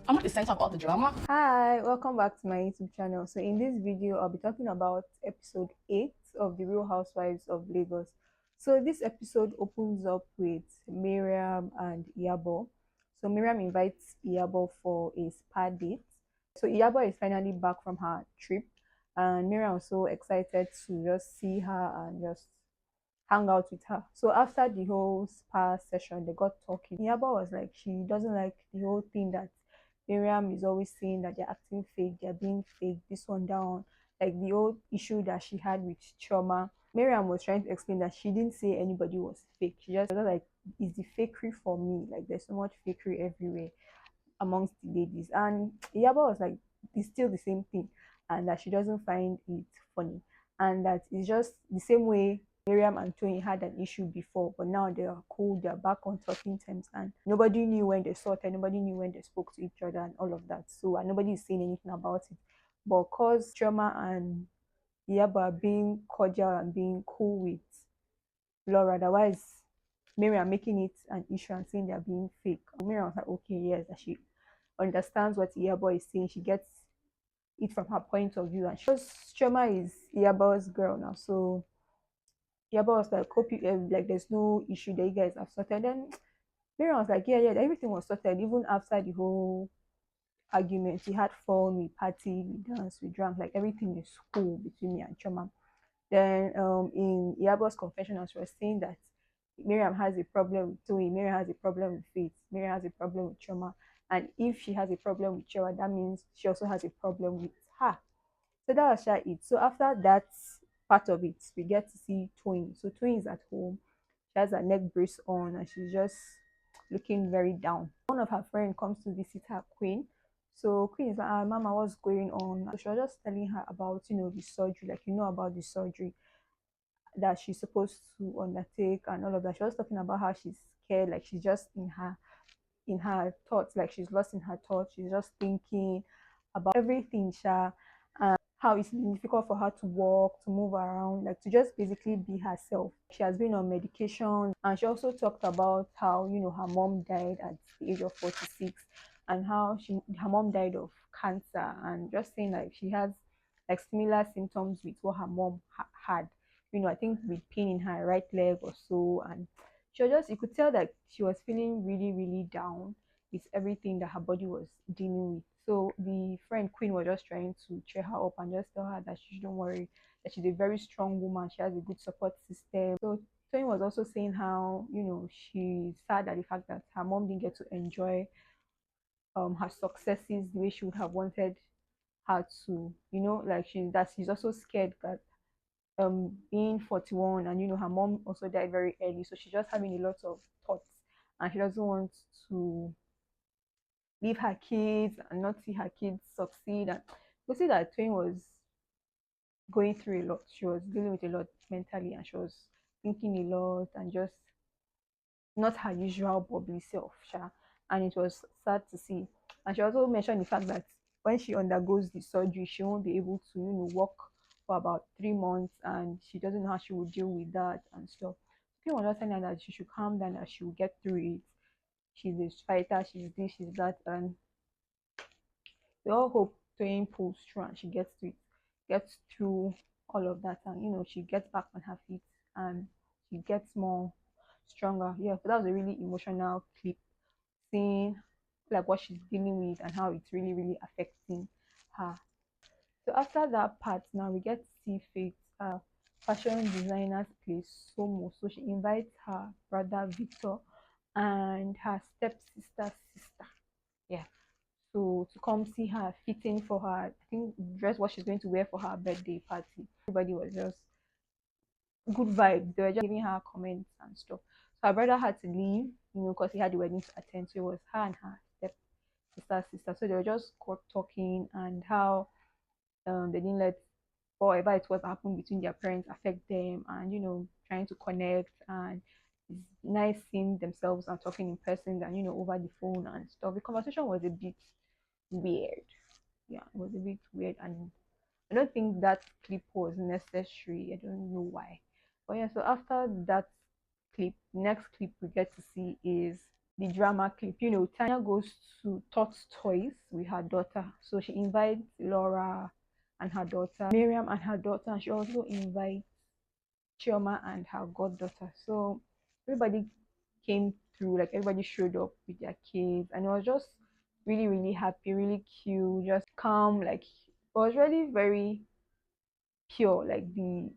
I'm not the center of all the drama. Hi, welcome back to my YouTube channel. So in this video, I'll be talking about episode 8 of the Real Housewives of Lagos. So this episode opens up with Miriam and Yabo. So Miriam invites Yabo for a spa date. So Yabo is finally back from her trip, and Miriam was so excited to just see her and just hang out with her. So after the whole spa session, they got talking. Yaba was like, she doesn't like the whole thing that Miriam is always saying that they're acting fake, they're being fake, this one down. Like the old issue that she had with Chioma. Miriam was trying to explain that she didn't say anybody was fake. She just was like, it's the fakery for me. Like there's so much fakery everywhere amongst the ladies. And Yaba was like, it's still the same thing, and that she doesn't find it funny. And that it's just the same way Miriam and Toyin had an issue before, but now they are cool, they're back on talking terms, and nobody knew when they sorted, nobody knew when they spoke to each other, and all of that. So, and nobody is saying anything about it. But because Chioma and Yaba are being cordial and being cool with Laura, otherwise Miriam making it an issue and saying they're being fake. Miriam was like, okay, yes, that she understands what Yabo is saying. She gets it from her point of view, and Chioma is Yabo's girl now, so Yabo was like, hope you like there's no issue that you guys have sorted. Then Miriam was like, yeah, everything was sorted even after the whole argument. We had fun, we partied, we danced, we drank, like everything is cool between me and Choma. Then in Yabo's confessional, she was saying that Miriam has a problem with Toyi, Miriam has a problem with Faith, Miriam has a problem with Choma. And if she has a problem with Choma, that means she also has a problem with her. So that was it. So after that part of it, we get to see Toyin. So Toyin is at home. She has her neck brace on and she's just looking very down. One of her friends comes to visit her Queen. So Queen is like, Mama, what's going on? So she was just telling her about, the surgery, like about the surgery that she's supposed to undertake and all of that. She was talking about how she's scared, like she's just in her thoughts, like she's lost in her thoughts. She's just thinking about everything, Sha, and how it's been difficult for her to walk, to move around, like to just basically be herself. She has been on medication, and she also talked about how her mom died at the age of 46, and how her mom died of cancer, and just saying like she has like similar symptoms with what her mom had. I think with pain in her right leg or so, and she was just, you could tell that she was feeling really, really down with everything that her body was dealing with. So the friend Queen was just trying to cheer her up and just tell her that she shouldn't worry, that she's a very strong woman, she has a good support system. So Toyin was also saying how, she's sad at the fact that her mom didn't get to enjoy her successes the way she would have wanted her to, like she's also scared that being 41, and her mom also died very early, so she's just having a lot of thoughts, and she doesn't want to leave her kids and not see her kids succeed. And you see that Twin was going through a lot. She was dealing with a lot mentally, and she was thinking a lot and just not her usual bubbly self, sha. And it was sad to see. And she also mentioned the fact that when she undergoes the surgery, she won't be able to, walk for about 3 months, and she doesn't know how she will deal with that and stuff. People were just telling her that she should calm down, that she will get through it. She's a fighter, she's this, she's that, and we all hope Toyin pulls through and she gets through all of that, and she gets back on her feet and she gets more stronger. Yeah, but that was a really emotional clip, seeing like what she's dealing with and how it's really, really affecting her. So after that part, now we get to see Faith, fashion designer's place, Somo. So she invites her brother Victor and her stepsister's sister. Yeah. So to come see her fitting for her, I think dress what she's going to wear for her birthday party. Everybody was just good vibes. They were just giving her comments and stuff. So her brother had to leave, because he had the wedding to attend. So it was her and her sister. So they were just talking, and how they didn't let whatever it was happen between their parents affect them, and trying to connect, and it's nice seeing themselves and talking in person than over the phone and stuff. The conversation was a bit weird. Yeah, it was a bit weird, and I don't think that clip was necessary. I don't know why. But yeah, so after that clip, next clip we get to see is the drama clip. You know, Tanya goes to Tots Toys with her daughter. So she invites Laura and her daughter, Miriam and her daughter, and she also invites Chioma and her goddaughter. So everybody came through, like everybody showed up with their kids, and it was just really, really happy, really cute, just calm. Like it was really very pure. Like the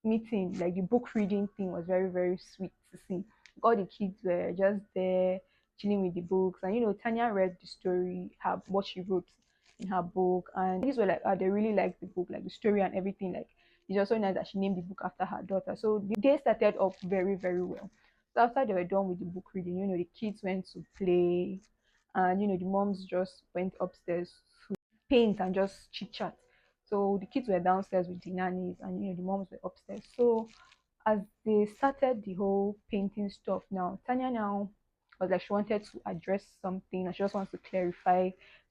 meeting, like the book reading thing was very, very sweet to see. All the kids were just there chilling with the books. And you know, Tanya read the story, her what she wrote in her book. And these were like, they really liked the book, like the story and everything. Like it's also nice that she named the book after her daughter. So the day started off very, very well. So after they were done with the book reading, you know, the kids went to play, and you know, the moms just went upstairs to paint and just chit chat. So the kids were downstairs with the nannies, and you know, the moms were upstairs. So as they started the whole painting stuff now, Tanya now was like she wanted to address something and she just wants to clarify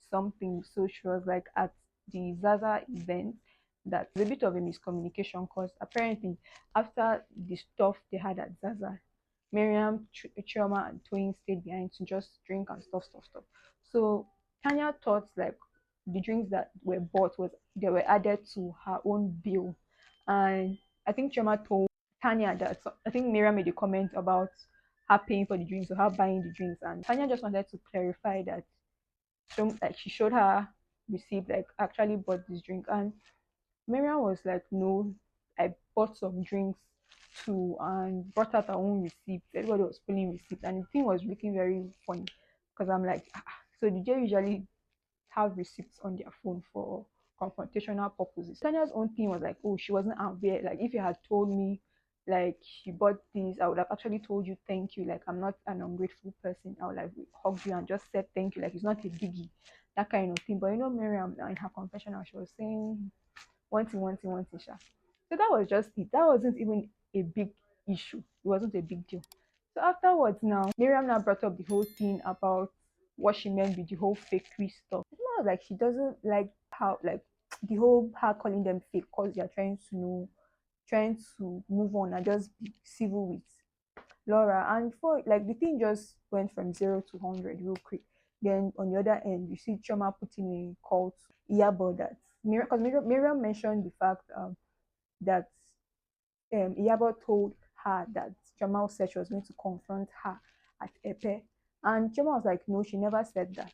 something. So she was like at the Zaza event that there's a bit of a miscommunication because apparently after the stuff they had at Zaza, Miriam, Chioma, and Toyin stayed behind to just drink and stuff. So Tanya thought like the drinks that were bought was they were added to her own bill, and I think Chioma told Tanya that I think Miriam made a comment about her paying for the drinks or her buying the drinks, and Tanya just wanted to clarify that like she showed her receipt like actually bought this drink, and Miriam was like, no, I bought some drinks too and brought out her own receipts. Everybody was pulling receipts, and the thing was looking very funny because I'm like, so did you usually have receipts on their phone for confrontational purposes? Tanya's own thing was like, oh, she wasn't aware. Like, if you had told me, like, she bought this, I would have actually told you thank you. Like, I'm not an ungrateful person. I would have hugged you and just said thank you. Like, it's not a biggie, that kind of thing. But you know, Miriam, in her confessional, she was saying one thing, sha. So that was just it. That wasn't even a big issue. It wasn't a big deal. So afterwards now, Miriam now brought up the whole thing about what she meant with the whole fakery stuff. It's more like she doesn't like how like the whole her calling them fake because they're trying to move on and just be civil with Laura. And for like the thing just went from 0 to 100 real quick. Then on the other end, you see Choma putting a call to Yabo that Miriam mentioned the fact that Yabo told her that Jamal said she was going to confront her at Epe. And Choma was like, no, she never said that.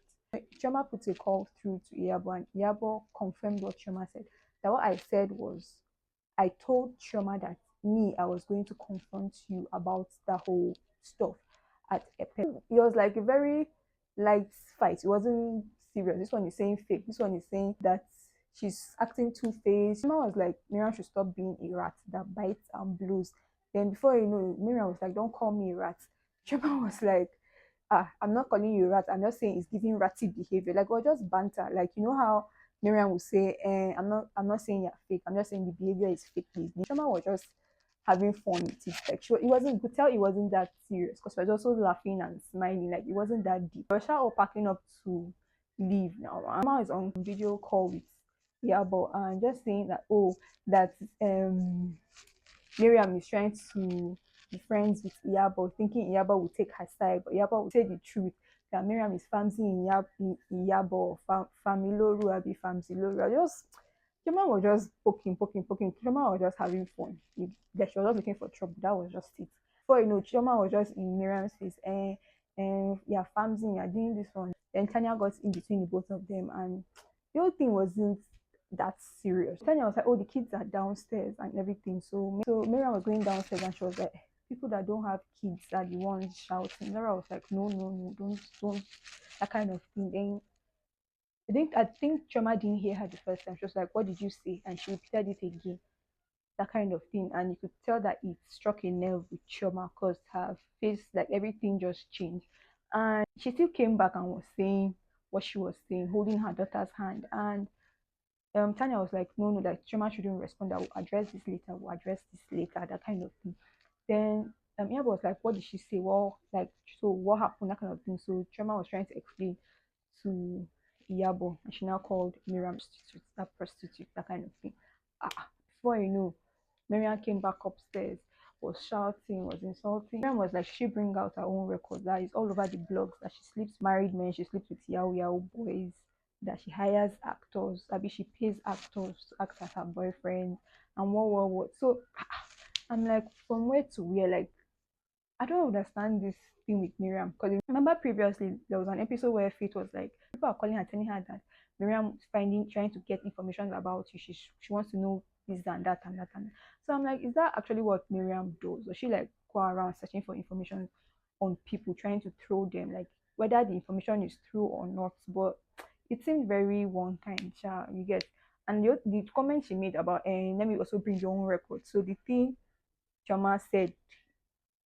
Choma put a call through to Yabo, and Yabo confirmed what Choma said. That what I said was, I told Choma that I was going to confront you about the whole stuff at Epe. It was like a very light fight. It wasn't serious. This one is saying fake. This one is saying that she's acting two-faced. Choma was like, Miriam should stop being a rat that bites and blows. Then before you know, Miriam was like, don't call me a rat. Choma was like, I'm not calling you a rat. I'm just saying it's giving ratty behavior. Like, or just banter. Like, you know how Miriam would say, I'm not saying you're fake. I'm just saying the behavior is fake. Please. Choma was just having fun with it. Like, it wasn't, you could tell it wasn't that serious because she was also laughing and smiling. Like, it wasn't that deep. They were all packing up to leave now. Mama is on video call with Yabo and just saying that, oh, that Miriam is trying to be friends with Yabo, thinking Yabo will take her side, but Yabo will say the truth that Miriam is fancy in Yabo, Familoru, Abi Famsiloru. Just Chioma was just poking. Chioma was just having fun. That she was not looking for trouble. That was just it. Before you know, Chioma was just in Miriam's face, yeah, Famsi, you're doing this one. Then Tanya got in between the both of them, and the whole thing wasn't that serious. Tanya was like, oh, the kids are downstairs and everything. So Miriam was going downstairs and she was like, people that don't have kids are the ones shouting. Laura was like, no, don't, that kind of thing. Then I think Choma didn't hear her the first time. She was like, what did you say? And she repeated it again. That kind of thing. And you could tell that it struck a nerve with Choma because her face, like everything just changed. And she still came back and was saying what she was saying, holding her daughter's hand. And Tanya was like, no, that Choma shouldn't respond. I will address this later, that kind of thing. Then Yabo was like, what did she say? Well, like, so what happened? That kind of thing. So Choma was trying to explain to Yabo, and she now called Miriam prostitute, that kind of thing. Before you know, Miriam came back upstairs. was shouting, was insulting. Miriam was like, she bring out her own records that is all over the blogs, that she sleeps with married men, she sleeps with yahoo boys, that she hires actors, I mean she pays actors to act as her boyfriend, and what. So I'm like, from where to where? Like, I don't understand this thing with Miriam, because remember previously there was an episode where Faith was like, people are calling her, telling her that Miriam is finding, trying to get information about you. She wants to know this and that and that and that. So I'm like, is that actually what Miriam does? Or she like go around searching for information on people, trying to throw them, like whether the information is true or not? But it seems very one kind, you get. And the comment she made about, let me also bring your own record. So the thing Chioma said,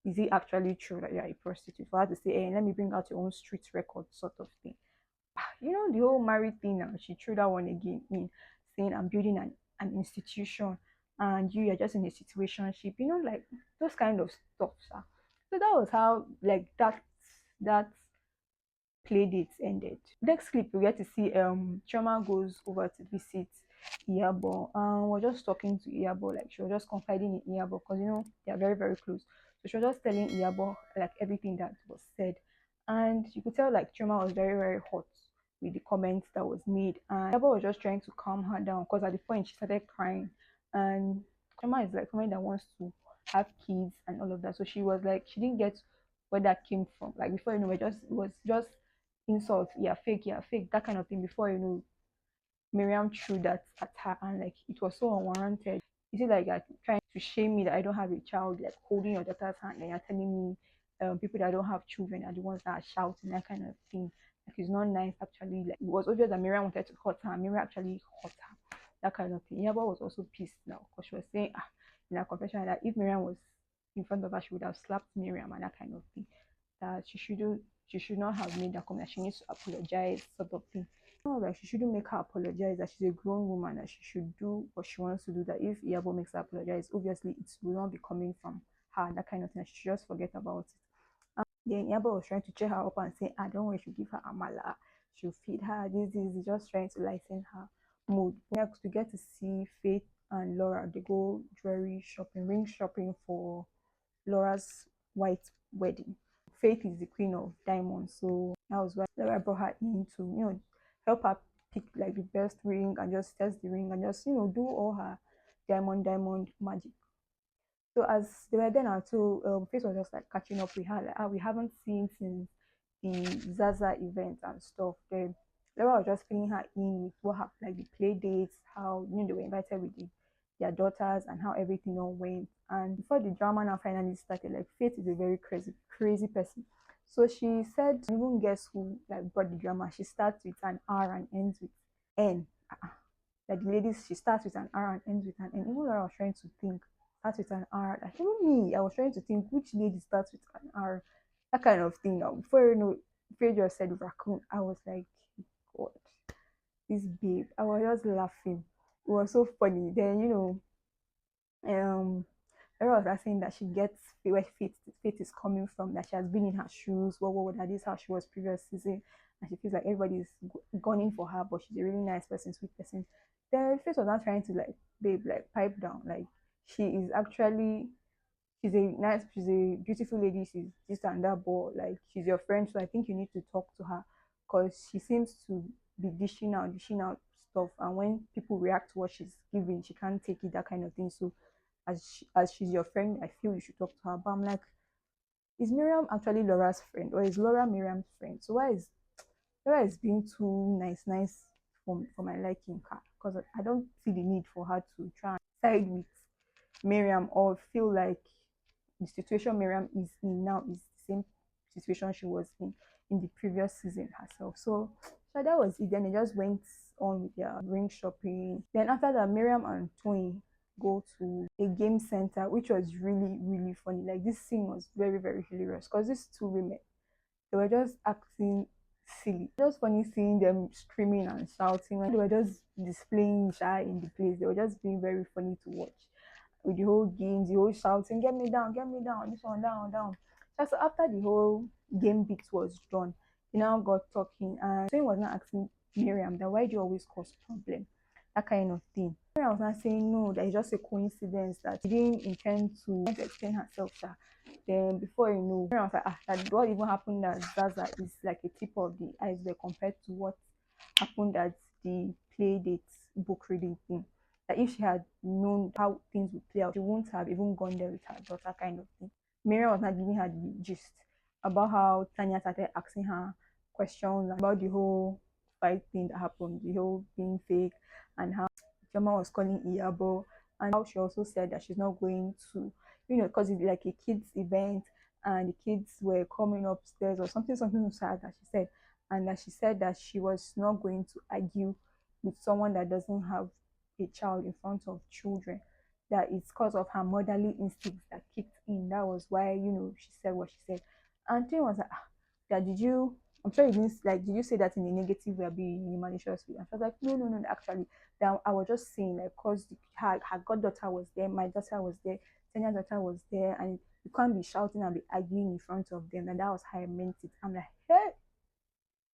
is it actually true that you're a prostitute? For her to say, hey, let me bring out your own street record, sort of thing. You know, the whole married thing now, she threw that one again in, saying, I'm building an institution and you are just in a situationship, you know, like those kind of stuff. So that was how, like, that play dates ended. Next clip, we get to see Chioma goes over to visit Yabo, and we're just talking to Yabo, like she was just confiding in Yabo, because you know they are very very close. So she was just telling Yabo like everything that was said, and you could tell like Chioma was very very hot with the comments that was made, and Yabo was just trying to calm her down, because at the point she started crying, and Chioma is like somebody that wants to have kids and all of that, so she was like she didn't get where that came from. Like before, you know, it was just insult, yeah, fake, that kind of thing. Before you know, Miriam threw that at her, and like it was so unwarranted. Is it like you're trying to shame me that I don't have a child, like holding your daughter's hand, and you're telling me people that don't have children are the ones that are shouting, that kind of thing? Like it's not nice actually. Like it was obvious that Miriam wanted to hurt her, and Miriam actually hurt her. That kind of thing. Yaba was also pissed now, because she was saying in her confession that if Miriam was in front of her, she would have slapped Miriam and that kind of thing. That she should not have made that comment. She needs to apologize, sort of thing. No, like she shouldn't make her apologize. That she's a grown woman. That she should do what she wants to do. That if Yabo makes her apologize, obviously it will not be coming from her. That kind of thing. She should just forget about it. Then Yabo was trying to cheer her up and say, "I don't want you to give her amala. She'll feed her. This is just trying to lighten her mood." Next, we get to see Faith and Laura. They go jewelry shopping, ring shopping for Laura's white wedding. Faith is the queen of diamonds, so that was why Laura brought her in to, you know, help her pick like the best ring and just test the ring and just, you know, do all her diamond magic. So as they were there now too, Faith was just like catching up with her, like, we haven't seen since the Zaza event and stuff. Then Laura was just filling her in with what happened, like the play dates, how you know they were invited with their daughters and how everything all went. And before the drama now finally started, like Faith is a very crazy person. So she said, even guess who like brought the drama? She starts with an R and ends with N. Like the ladies, she starts with an R and ends with an N. Even though I was trying to think, starts with an R. Like even me, I was trying to think which lady starts with an R. That kind of thing. Now, before you know, Faith just said raccoon. I was like, God, this babe. I was just laughing. It was so funny. Then you know, everyone was asking that she gets where Faith is coming from, that she has been in her shoes, that is how she was previous season, and she feels like everybody's gunning for her, but she's a really nice person, sweet person. Then Faith was not trying to like, babe, like pipe down, like she is actually, she's a beautiful lady, she's this and that, but like she's your friend, so I think you need to talk to her, because she seems to be dishing out stuff, and when people react to what she's giving, she can't take it, that kind of thing. So as she's your friend, I feel you should talk to her. But I'm like, is Miriam actually Laura's friend, or is Laura Miriam's friend? So why is Laura is being too nice for my liking, because I don't see the need for her to try and side with Miriam, or feel like the situation Miriam is in now is the same situation she was in the previous season herself. So that was it. Then they just went on with their ring shopping. Then after that, Miriam and Toyin go to a game center, which was really funny. Like this scene was very hilarious, because these two women, they were just acting silly. Just funny seeing them screaming and shouting when they were just displaying shy in the place. They were just being very funny to watch with the whole games, the whole shouting, get me down, this one down, down. So after the whole game bit was done, they now got talking, and Toyin was not asking Miriam that, why do you always cause problem? that kind of thing. I was not saying no, that it's just a coincidence, that she didn't intend to explain herself. Then before you know, I was like, that what even happened at Zaza is like a tip of the iceberg compared to what happened at the playdate book reading thing. That if she had known how things would play out, she wouldn't have even gone there with her daughter, kind of thing. Miriam was not giving her the gist about how Tania started asking her questions about the whole fight thing that happened, the whole being fake, and how Chioma was calling Yabo, and how she also said that she's not going to, because it's like a kids event, and the kids were coming upstairs or something sad that she said, and that she said that she was not going to argue with someone that doesn't have a child in front of children, that it's because of her motherly instincts that kicked in. That was why, she said what she said. And Toyin was like, that did you, I'm sure you didn't, like, did you say that in a negative way or being in a malicious way? And she was like, no, no, no, actually, that I was just saying, like, because her goddaughter was there, my daughter was there, Tanya's daughter was there, and you can't be shouting and be arguing in front of them. And that was how I meant it. I'm like, hey,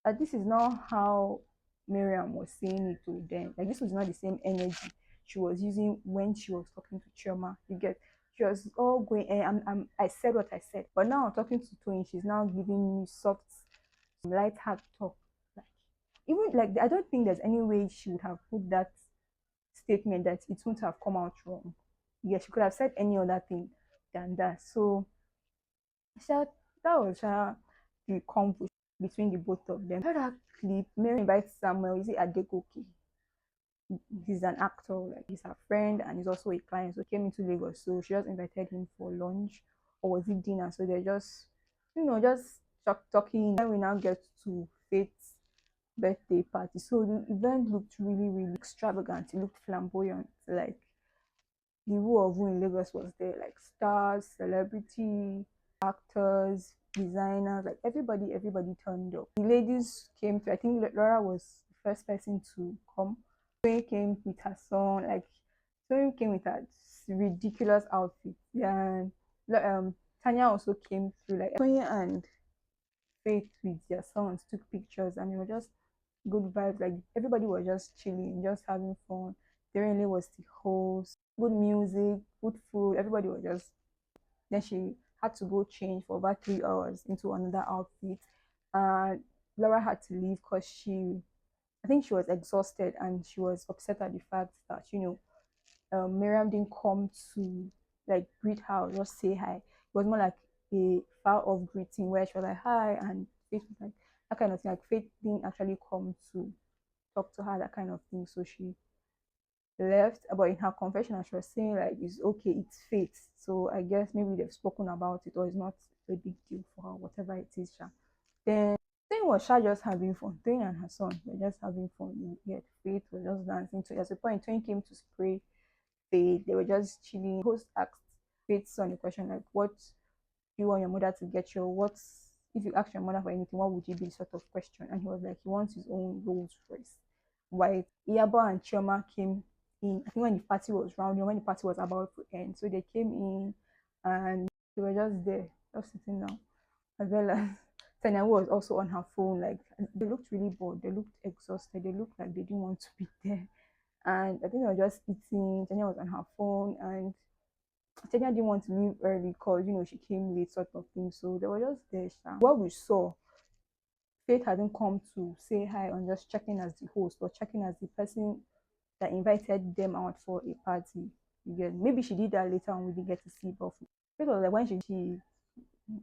that this is not how Miriam was saying it to them. Like, this was not the same energy she was using when she was talking to Chioma. You get, she was all going, I said what I said. But now I'm talking to Toyin, she's now giving me soft, light heart talk. Like, even like, I don't think there's any way she would have put that statement that it wouldn't have come out wrong. Yeah, she could have said any other thing than that. So that was the convo between the both of them. I heard that clip. Mary invites Samuel. Is it Adegoke? He's an actor, like he's her friend and he's also a client. So he came into Lagos. So she just invited him for lunch, or was it dinner? So they're just, just talking. Then we now get to Faith's birthday party. So the event looked really, really extravagant. It looked flamboyant. Like the who of who in Lagos was there, like stars, celebrity, actors, designers, like everybody turned up. The ladies came to, I think Laura was the first person to come. Toyin came with her son, like Toyin came with her ridiculous outfit. Yeah, and Tania also came through, like Toyin and Faith with their sons took pictures, and it was just good vibes. Like everybody was just chilling, just having fun. Darren was the host, good music, good food. Everybody was just. Then she had to go change for about 3 hours into another outfit, and Laura had to leave because I think she was exhausted and she was upset at the fact that Miriam didn't come to like greet her or just say hi. It was more like a far off greeting where she was like hi, and Faith was like that kind of thing. Like Faith didn't actually come to talk to her, that kind of thing. So she left. But in her confession, she was saying like it's okay, it's fate. So I guess maybe they've spoken about it, or it's not a big deal for her, whatever it is. Then thing was Sha just having fun. Toyin and her son were just having fun. Yet Faith was just dancing. So at a point, Toyin came to spray Faith. They were just chilling. The host asked Faith's son a question like, "What do you want your mother to get you? What's if you ask your mother for anything, what would you be?" Sort of question. And he was like, he wants his own Rolls Royce. White Yabo and Chioma came in. I think when the party was rounding, when the party was about to end, so they came in and they were just there, just sitting down, as well as Tania was also on her phone. Like they looked really bored. They looked exhausted. They looked like they didn't want to be there. And I think they were just eating. Tania was on her phone, and Tania didn't want to leave early because she came late, sort of thing. So they were just there. What we saw, Faith hadn't come to say hi on just checking as the host or checking as the person that invited them out for a party. Maybe she did that later on. We didn't get to see, but Faith was like when she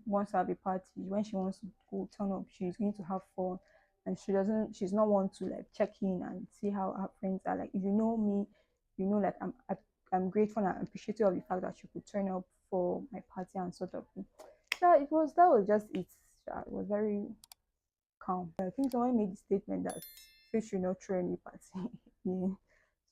wants to have a party, when she wants to go turn up, she's going to have fun, and she's not one to like check in and see how her friends are. Like if you know me, like I'm grateful and appreciative of the fact that she could turn up for my party and sort of thing. Yeah, that was just it. It was very calm. I think someone made the statement that fish should not throw any party. Yeah,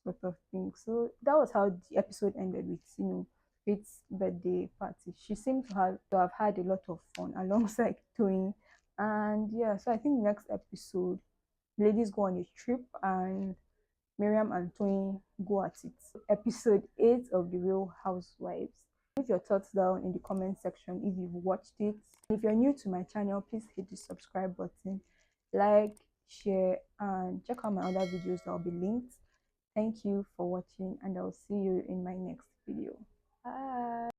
sort of thing. So that was how the episode ended with Faith's birthday party. She seemed to have had a lot of fun alongside Toyin. And yeah, so I think next episode, ladies go on a trip and Miriam and Toyin go at it. Episode 8 of The Real Housewives. Leave your thoughts down in the comment section if you've watched it. If you're new to my channel, please hit the subscribe button, like, share, and check out my other videos that will be linked. Thank you for watching, and I'll see you in my next video. Bye.